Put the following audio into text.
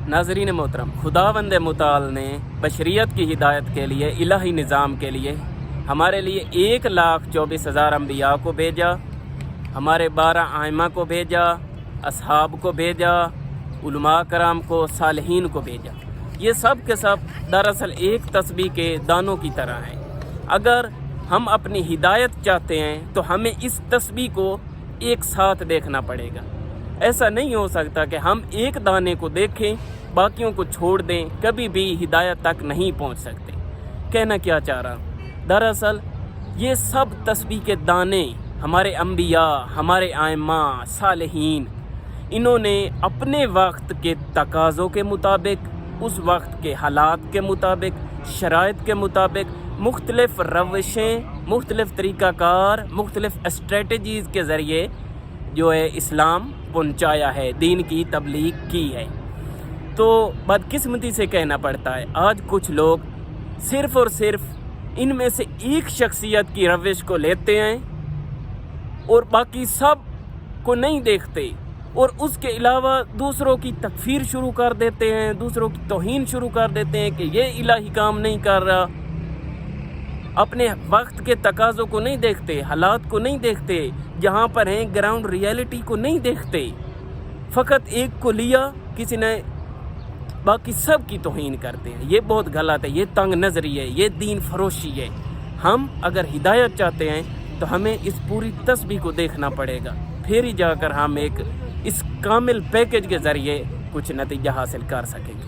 नाज़रीन मोहतरम, खुदावंद मुताल ने बशरियत की हिदायत के लिए, इलाही निज़ाम के लिए हमारे लिए 1,24,000 अम्बिया को भेजा, हमारे 12 आइमा को भेजा, असहाब को भेजा, उलमा कराम को, सालिहीन को भेजा। ये सब के सब दरअसल एक तस्बीह के दानों की तरह हैं। अगर हम अपनी हिदायत चाहते हैं तो हमें इस तस्बीह को एक साथ देखना पड़ेगा। ऐसा नहीं हो सकता कि हम एक दाने को देखें, बाकियों को छोड़ दें, कभी भी हिदायत तक नहीं पहुंच सकते। कहना क्या चाह रहा हूँ, दरअसल ये सब तस्बीह के दाने हमारे अम्बिया, हमारे आइम्मा, सालिहीन, इन्होंने अपने वक्त के तकाज़ों के मुताबिक, उस वक्त के हालात के मुताबिक, शराइत के मुताबिक मुख्तलिफ रविशें, मुख्तलिफ तरीक़ाकार, मुख्तलिफ स्ट्रेटजीज़ के ज़रिए जो है इस्लाम पहुंचाया है, दीन की तबलीग की है। तो बदकिस्मती से कहना पड़ता है, आज कुछ लोग सिर्फ़ और सिर्फ इनमें से एक शख्सियत की रविश को लेते हैं और बाकी सब को नहीं देखते, और उसके अलावा दूसरों की तकफीर शुरू कर देते हैं, दूसरों की तौहीन शुरू कर देते हैं कि ये इलाही काम नहीं कर रहा। अपने वक्त के तकाज़ों को नहीं देखते, हालात को नहीं देखते, जहाँ पर हैं ग्राउंड रियलिटी को नहीं देखते। फ़कत एक को लिया किसी ने, बाकी सब की तौहीन करते हैं। ये बहुत गलत है, ये तंग नज़री है, ये दीन फरोशी है। हम अगर हिदायत चाहते हैं तो हमें इस पूरी तस्बीह को देखना पड़ेगा, फिर ही जाकर हम एक इस कामिल पैकेज के ज़रिए कुछ नतीजा हासिल कर सकेंगे।